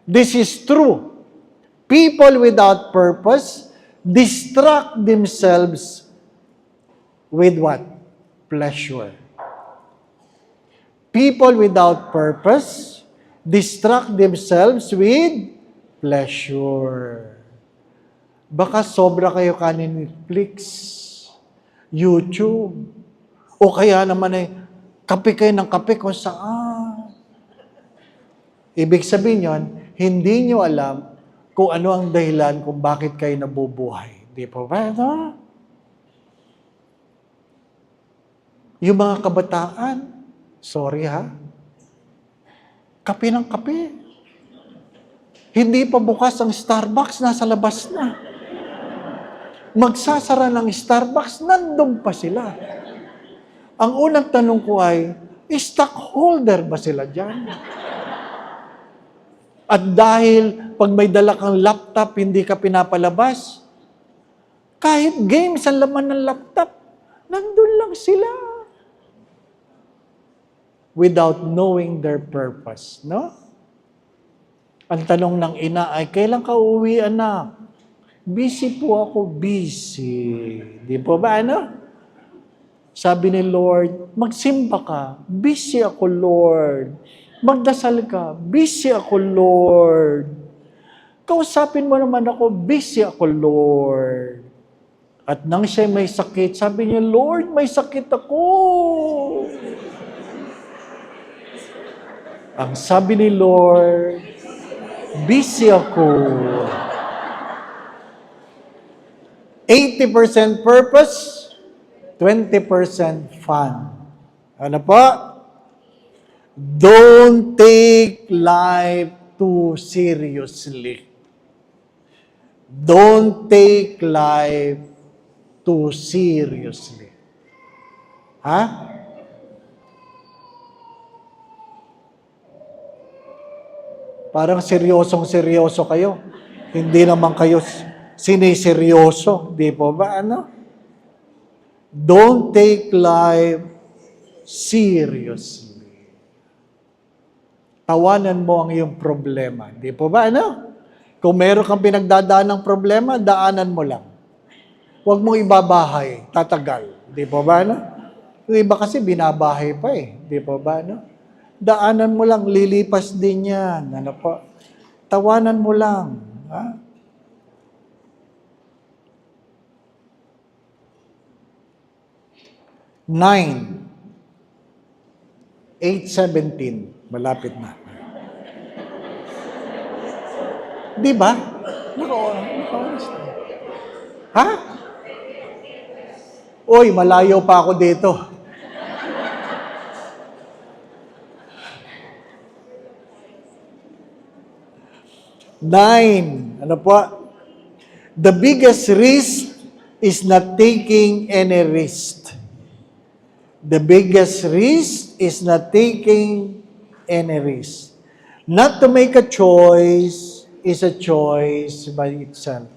This is true. People without purpose distract themselves with what? Pleasure. People without purpose distract themselves with pleasure. Baka sobra kayo kanin Netflix, YouTube, o kaya naman kape kayo ng kape kung saan. Ibig sabihin yon, hindi nyo alam kung ano ang dahilan kung bakit kayo nabubuhay. Di po ba? No? Yung mga kabataan, sorry ha, kape ng kape. Hindi pa bukas ang Starbucks, nasa labas na. Magsasara ng Starbucks, nandun pa sila. Ang unang tanong ko ay, stockholder ba sila dyan? At dahil pag may dala kang laptop, hindi ka pinapalabas, kahit games ang laman ng laptop, nandun lang sila. Without knowing their purpose, no? Ang tanong ng ina ay, kailan ka uuwi, anak? Busy po ako, busy. Di po ba, ano? Sabi ni Lord, magsimba ka, busy ako, Lord. Magdasal ka, busy ako, Lord. Kausapin mo naman ako, busy ako, Lord. At nang siya may sakit, sabi niya, Lord, may sakit ako. Ang sabi ni Lord, busy ako. 80% purpose, 20% fun. Ano po? Don't take life too seriously. Don't take life too seriously. Ha? Parang seryosong-seryoso kayo. Hindi naman kayo siniseryoso. Di po ba? Ano? Don't take life seriously. Tawanan mo ang iyong problema. Di po ba? Ano? Kung meron kang pinagdadaan ng problema, daanan mo lang. Huwag mong ibabahay. Tatagal. Di po ba? Ano? Yung iba kasi binabahay pa eh. Di po ba? Ano? Daanan mo lang. Lilipas din yan. Ano po? Tawanan mo lang. Ha? Nine. 8:17. Malapit na. Di ba? Naka-oras na. Ha? Oy, malayo pa ako dito. Nine. Ano po? The biggest risk is not taking any risk. The biggest risk is not taking any risk. Not to make a choice is a choice by itself.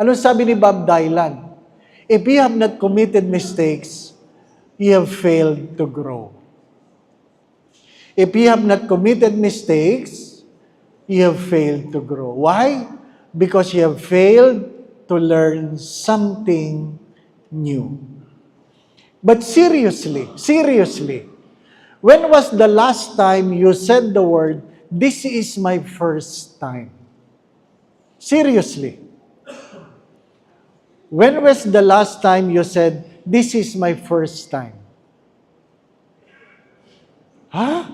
Ano sabi ni Bob Dylan? If you have not committed mistakes, you have failed to grow. If you have not committed mistakes, you have failed to grow. Why? Because you have failed to learn something new. But seriously, when was the last time you said the word, "This is my first time"? Seriously. When was the last time you said, "This is my first time"? Ha?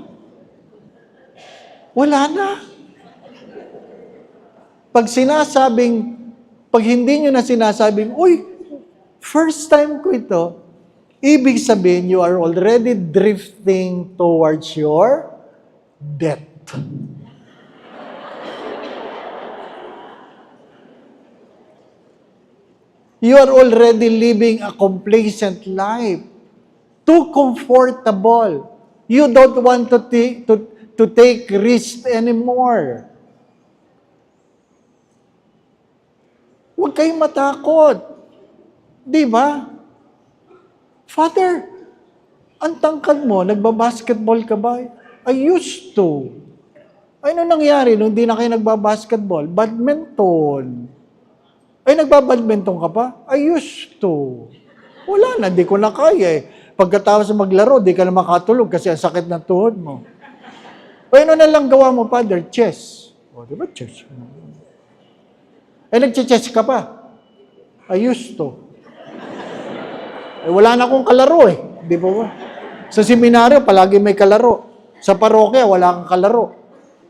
Wala na. Pag hindi nyo na sinasabing, uy, first time ko ito, ibig sabihin, you are already drifting towards your death. You are already living a complacent life. Too comfortable. You don't want to take risks anymore. Huwag kayong matakot. Di ba? Father, ang tangkad mo, nagbabasketball ka ba? I used to. Ano nangyari nung di na kayo nagbabasketball? Badminton. Ay, nagbabadminton ka pa? I used to. Wala na, di ko na kaya eh. Pagkatapos maglaro, di ka na makatulog kasi ang sakit ng tuhod mo. Ay, ano na lang gawa mo, Father? Chess. O, di ba chess? Ay, nagche-chess ka pa? I used to. Eh, wala na akong kalaro eh. Di ba ba? Sa seminaryo, palagi may kalaro. Sa parokya, wala kang kalaro.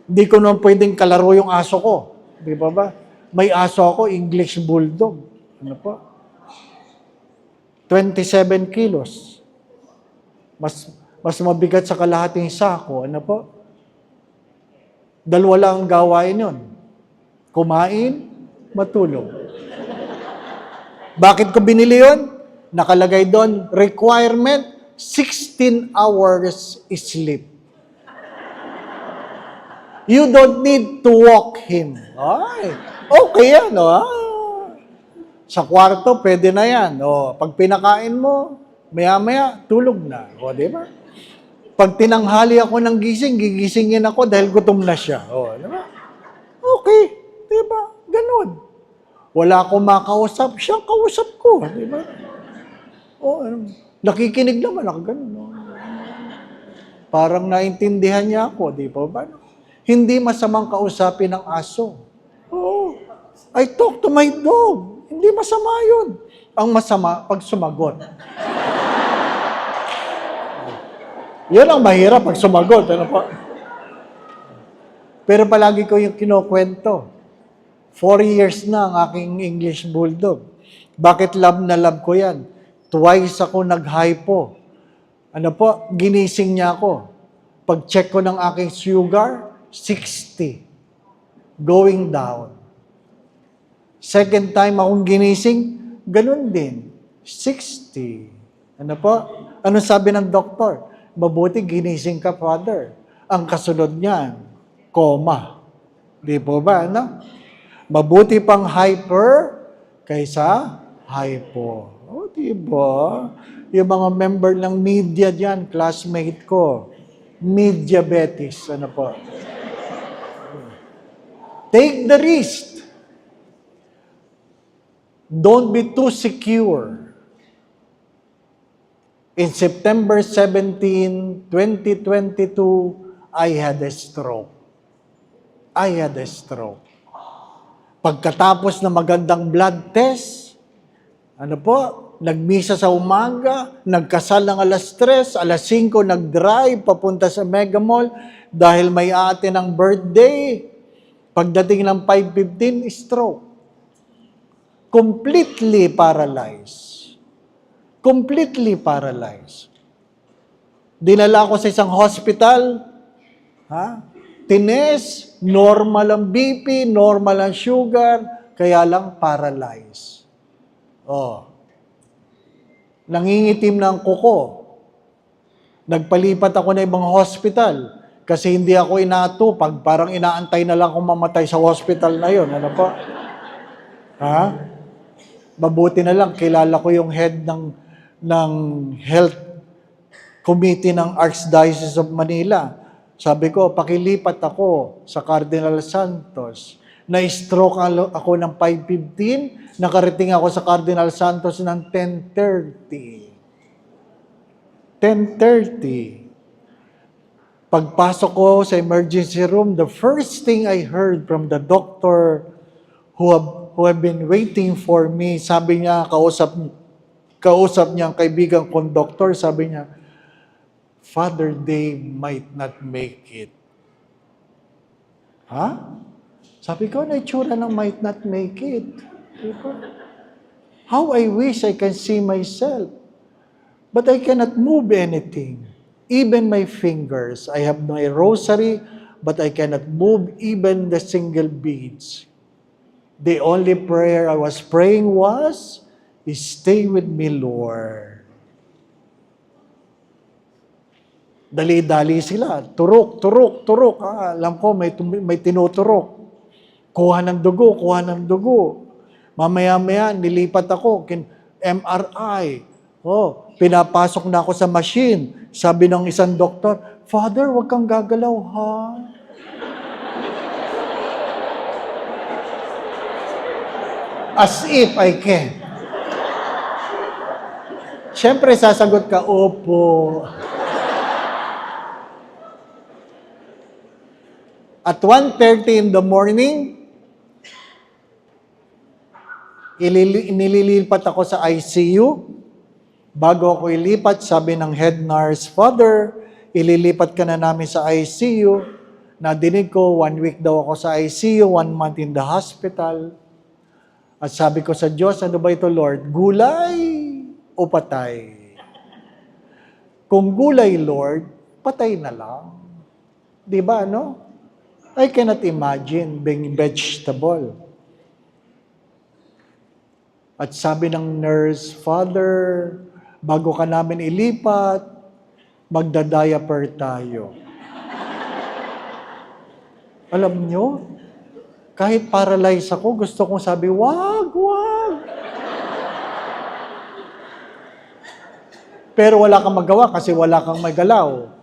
Hindi ko naman pwedeng kalaro yung aso ko. Di ba ba? May aso ako, English Bulldog. Ano po? 27 kilos. Mas mabigat sa kalahating sako. Ano po? 2 lang ang gawain yun. Kumain, matulog. Bakit ko binili yun? Nakalagay doon, requirement, 16 hours sleep. You don't need to walk him. Ay, okay yan, Sa kwarto, pwede na yan. Pag pinakain mo, maya-maya, tulog na. Di ba? Pag tinanghali ako ng gising, gigisingin ako dahil gutom na siya. Di ba? Okay, di ba? Ganun. Wala akong makausap, siya kausap ko. Di ba? Nakikinig naman ako, ganun. Parang naintindihan niya ako, di ba? Hindi masamang kausapin ng aso. I talk to my dog. Hindi masama yun. Ang masama, pag sumagot. Yan ang mahirap pag sumagot. Ano pa? Pero palagi ko yung kinukwento. 4 years na ang aking English Bulldog. Bakit love na love ko yan? Twice ako nag-hypo. Ano po, ginising niya ako. Pag-check ko ng aking sugar, 60. Going down. Second time akong ginising, ganun din. 60. Ano po? Ano sabi ng doktor? Mabuti ginising ka, Father. Ang kasunod niyan, coma. Di po ba, ano? Mabuti pang hyper kaysa hypo. O, di ba? Yung mga member ng media diyan, classmate ko, mediabetes, ano po? Take the risk. Don't be too secure. In September 17, 2022, I had a stroke. Pagkatapos ng magandang blood test, ano po, nagmisa sa umaga, nagkasal ng alas 3, alas 5, nag-drive papunta sa Mega Mall dahil may ate ng birthday. Pagdating ng 5:15, stroke. Completely paralyzed. Dinala ko sa isang hospital, tines, normal ang BP, normal ang sugar, kaya lang paralyzed. Nangingitim ng kuko. Nagpalipat ako na ibang hospital kasi hindi ako inatupag, parang inaantay na lang kung mamatay sa hospital na yon. Ano po? Mabuti na lang, kilala ko yung head ng health committee ng Archdiocese of Manila. Sabi ko, pakilipat ako sa Cardinal Santos. Na-stroke ako ng 5:15, nakarating ako sa Cardinal Santos ng 10:30. Pagpasok ko sa emergency room, the first thing I heard from the doctor who have been waiting for me, sabi niya, kausap niya ang kaibigan kong doktor, sabi niya, Father Dave might not make it. Sabi ko, ano itsura ng might not make it? How I wish I can see myself. But I cannot move anything. Even my fingers. I have my rosary, but I cannot move even the single beads. The only prayer I was praying was, stay with me, Lord. Dali-dali sila. Turok. Alam ko, may tinuturok. Kuha ng dugo. Mamaya-maya, nilipat ako. MRI. Pinapasok na ako sa machine. Sabi ng isang doktor, Father, huwag kang gagalaw, ha? As if I can. Siyempre, sasagot ka, opo. At 1:30 in the morning, nililipat ako sa ICU. Bago ako ilipat, sabi ng head nurse, Father, ililipat ka na namin sa ICU. Nadinig ko, 1 week daw ako sa ICU, 1 month in the hospital. At sabi ko sa Diyos, ano ba ito, Lord? Gulay o patay? Kung gulay, Lord, patay na lang. Di ba, no? I cannot imagine being vegetable. At sabi ng nurse, Father, bago ka namin ilipat, magda-diaper tayo. Alam nyo, kahit paralyzed ako, gusto kong sabi, wag. Pero wala kang magawa kasi wala kang magalaw.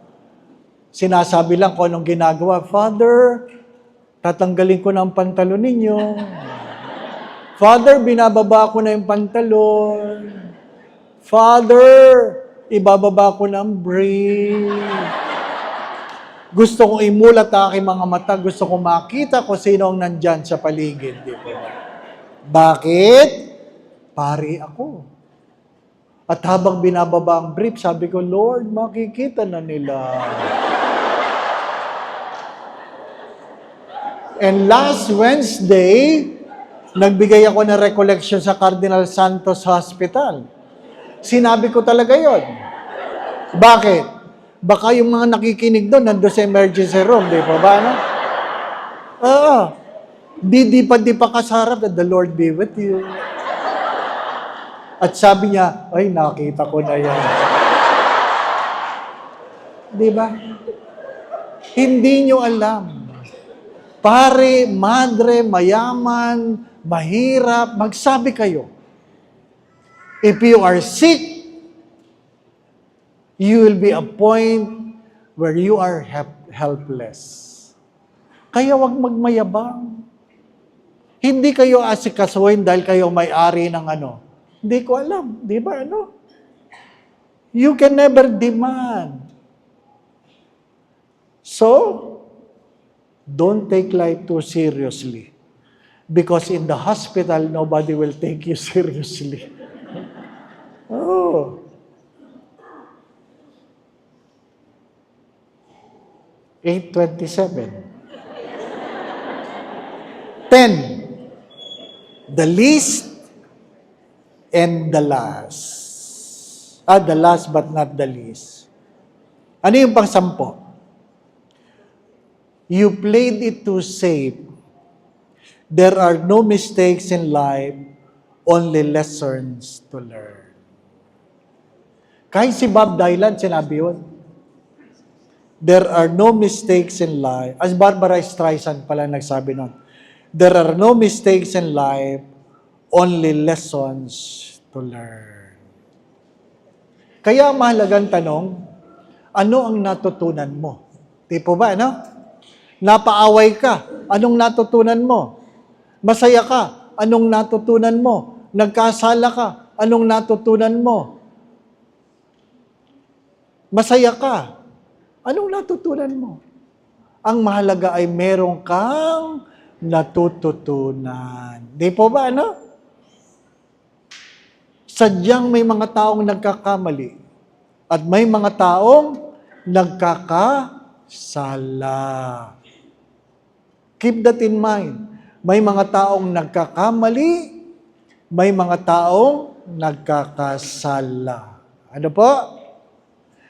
Sinasabi lang kung anong ginagawa. Father, tatanggalin ko na ang pantalon ninyo. Father, binababa ko na yung pantalon. Father, ibababa ko na ang brief. Gusto kong imulat ang aking mga mata. Gusto kong makita kung sino ang nandyan sa paligid. Di ba? Bakit? Pari ako. At habang binababa ang brief, sabi ko, Lord, makikita na nila. And last Wednesday, nagbigay ako ng recollection sa Cardinal Santos Hospital. Sinabi ko talaga yon. Bakit? Baka yung mga nakikinig doon, nandun sa emergency room, di pa ba, no? Oo. Di pa kasarap that the Lord be with you. At sabi niya, ay, nakita ko na yan. Di ba? Hindi nyo alam. Pare, madre, mayaman, mahirap, magsabi kayo. If you are sick, you will be a point where you are helpless. Kaya wag magmayabang. Hindi kayo asikasuhin dahil kayo may-ari ng ano. Hindi ko alam. Di ba ano? You can never demand. So, don't take life too seriously. Because in the hospital, nobody will take you seriously. Oh. 8:27. 10. The least and the last. The last but not the least. Ano yung pang-sampo? You played it too safe. There are no mistakes in life, only lessons to learn. Kahit si Bob Dylan, sinabi yun. There are no mistakes in life. As Barbara Streisand pala nagsabi nun. There are no mistakes in life, only lessons to learn. Kaya mahalagang tanong, ano ang natutunan mo? Di po ba, ano? Napaaway ka, anong natutunan mo? Masaya ka, anong natutunan mo? Nagkasala ka, anong natutunan mo? Masaya ka, anong natutunan mo? Ang mahalaga ay meron kang natututunan. Di po ba, ano? Sadyang may mga taong nagkakamali at may mga taong nagkakasala. Keep that in mind. May mga taong nagkakamali, may mga taong nagkakasala. Ano po?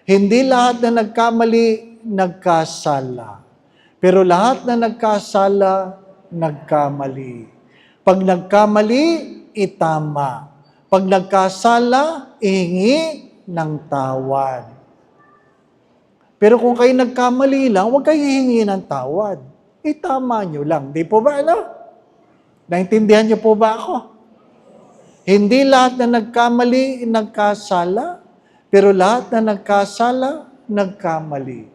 Hindi lahat na nagkamali, nagkasala. Pero lahat na nagkasala, nagkamali. Pag nagkamali, itama. Pag nagkasala, ihingi ng tawad. Pero kung kayo nagkamali lang, huwag kayo hihingi ng tawad. Itama nyo lang. Di po ba, ano? Naintindihan nyo po ba ako? Hindi lahat na nagkamali, nagkasala. Pero lahat na nagkasala, nagkamali.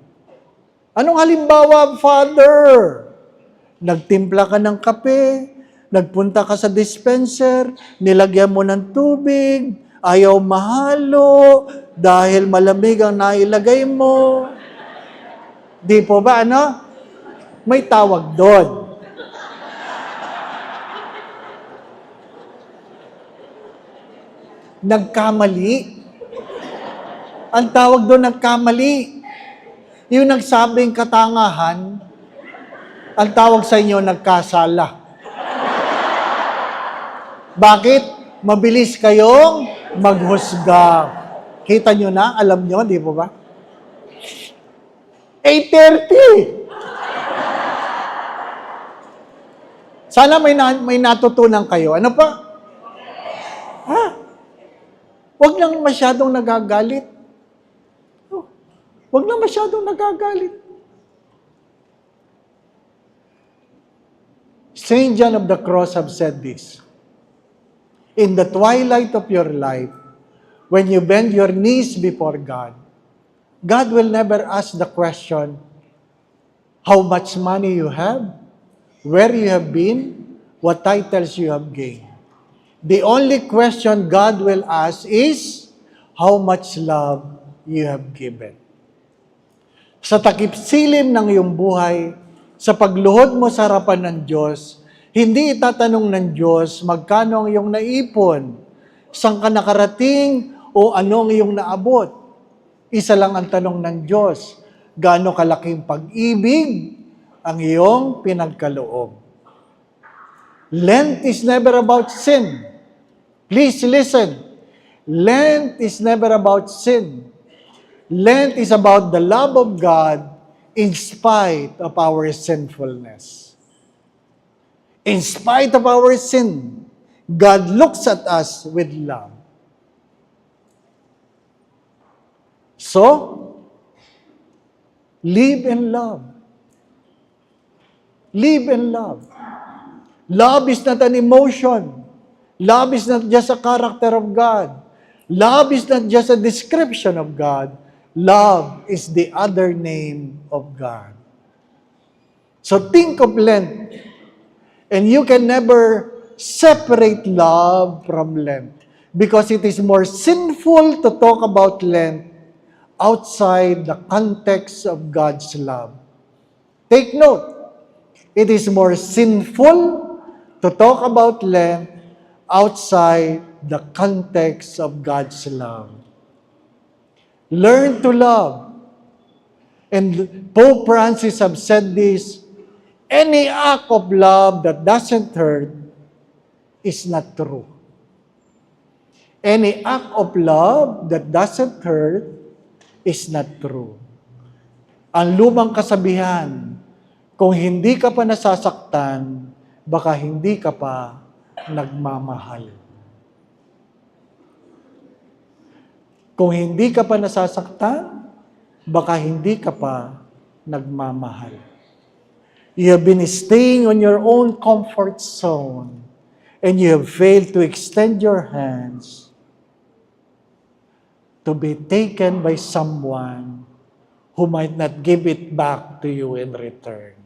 Anong halimbawa, Father? Nagtimpla ka ng kape, nagpunta ka sa dispenser, nilagyan mo ng tubig, ayaw mahalo, dahil malamig ang nailagay mo. Di po ba, ano? May tawag doon. Nagkamali. Ang tawag doon, nagkamali. Yung nagsabing katangahan, ang tawag sa inyo, nagkasala. Bakit? Mabilis kayong maghusga. Kita nyo na? Alam nyo, di po ba? 8:30. Sana may natutunan kayo. Ano pa? Huwag lang masyadong nagagalit. Huwag lang masyadong nagagalit. Saint John of the Cross have said this. In the twilight of your life, when you bend your knees before God, God will never ask the question, how much money you have, where you have been, what titles you have gained. The only question God will ask is, how much love you have given. Sa takip-silim ng iyong buhay, sa pagluhod mo sa harapan ng Diyos, hindi itatanong ng Diyos magkano ang iyong naipon, saan ka nakarating, o ano ang iyong naabot. Isa lang ang tanong ng Diyos, gaano kalaking pag-ibig ang iyong pinagkaloob. Lent is never about sin. Please listen. Lent is never about sin. Lent is about the love of God in spite of our sinfulness. In spite of our sin, God looks at us with love. So, live in love. Live in love. Love is not an emotion. Love is not just a character of God. Love is not just a description of God. Love is the other name of God. So think of Lent, and you can never separate love from Lent because it is more sinful to talk about Lent outside the context of God's love. Take note, it is more sinful to talk about Lent outside the context of God's love. Learn to love. And Pope Francis have said this, any act of love that doesn't hurt is not true. Any act of love that doesn't hurt is not true. Ang lumang kasabihan, kung hindi ka pa nasasaktan, baka hindi ka pa nagmamahal. Kung hindi ka pa nasasaktan, baka hindi ka pa nagmamahal. You have been staying on your own comfort zone and you have failed to extend your hands to be taken by someone who might not give it back to you in return.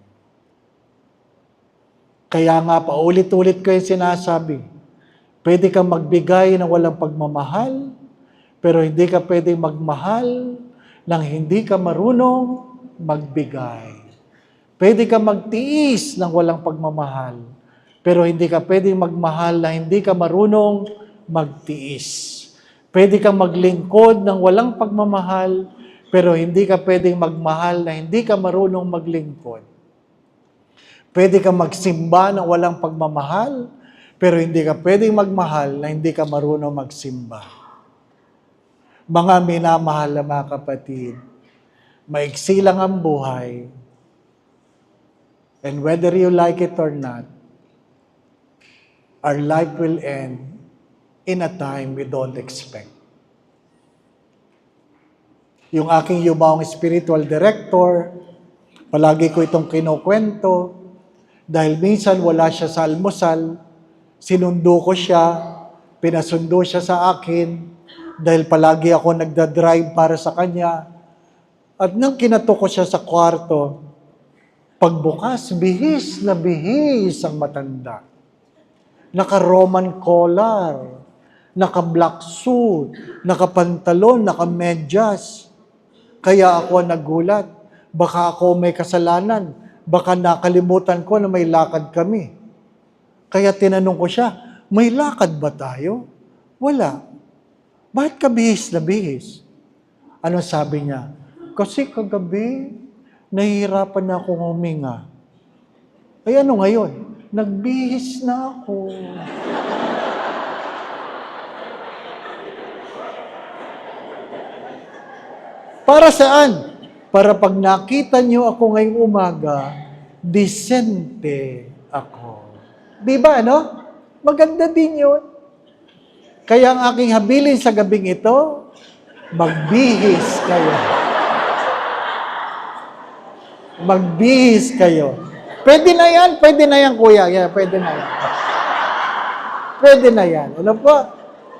Kaya nga paulit-ulit ko yung sinasabi, pwede kang magbigay ng walang pagmamahal, pero hindi ka pwedeng magmahal nang hindi ka marunong magbigay. Pwede ka magtiis ng walang pagmamahal, pero hindi ka pwedeng magmahal na hindi ka marunong magtiis. Pwede kang maglingkod ng walang pagmamahal, pero hindi ka pwedeng magmahal na hindi ka marunong maglingkod. Pwede kang magsimba ng walang pagmamahal, pero hindi ka pwedeng magmahal na hindi ka marunong magsimba. Mga minamahal na mga kapatid, maiksi lang ang buhay, and whether you like it or not, our life will end in a time we don't expect. Yung aking yumawang spiritual director, palagi ko itong kinukwento, dahil minsan wala siya sa almusal, sinundo ko siya, pinasundo siya sa akin, dahil palagi ako nagdadrive para sa kanya. At nang kinato ko siya sa kwarto, pagbukas, bihis na bihis ang matanda. Naka-Roman collar, naka-black suit, naka-pantalon, naka-medyas. Kaya ako nagulat. Baka ako may kasalanan. Baka nakalimutan ko na may lakad kami. Kaya tinanong ko siya, may lakad ba tayo? Wala. Bakit ka bihis na bihis? Ano sabi niya? Kasi kagabi, nahihirapan na akong huminga. Ay ano ngayon? Nagbihis na ako. Para saan? Para pag nakita niyo ako ngayong umaga, disente ako. Di ba, ano? Maganda din yun. Kaya ang aking habilin sa gabing ito, magbihis kayo. Magbihis kayo. Pwede na yan, kuya. Yeah, pwede na yan. Pwede na yan. Ano po?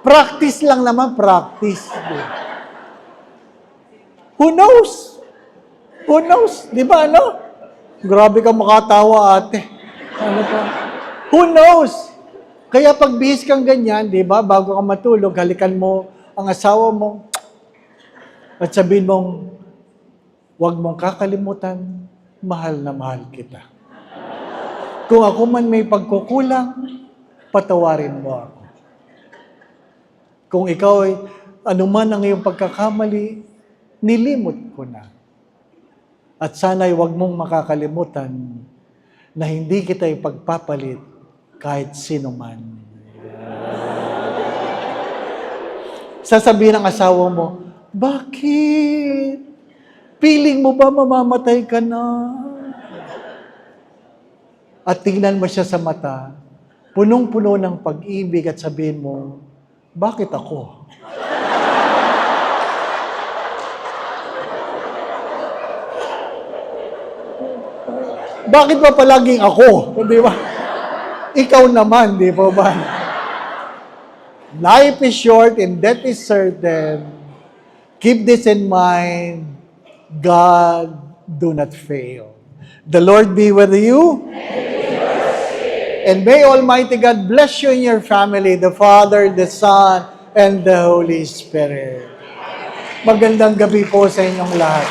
Practice lang naman, practice. Who knows? Who knows? Di ba, ano? Grabe ka makatawa, ate. Ano pa? Who knows? Kaya pag bihis kang ganyan, di ba, bago ka matulog, halikan mo ang asawa mo at sabihin mong, huwag mong kakalimutan, mahal na mahal kita. Kung ako man may pagkukulang, patawarin mo ako. Kung ikaw ay anuman ang iyong pagkakamali, nilimot ko na. At sana'y huwag mong makakalimutan na hindi kita ipagpapalit kahit sino man. Sasabihin ng asawa mo, bakit? Feeling mo ba mamamatay ka na? At tingnan mo siya sa mata, punong-puno ng pag-ibig at sabihin mo, bakit ako? Bakit ba palaging ako? Di ba? Ikaw naman, di ba ba? Life is short and death is certain. Keep this in mind. God do not fail. The Lord be with you. And may Almighty God bless you and your family, the Father, the Son, and the Holy Spirit. Magandang gabi po sa inyong lahat.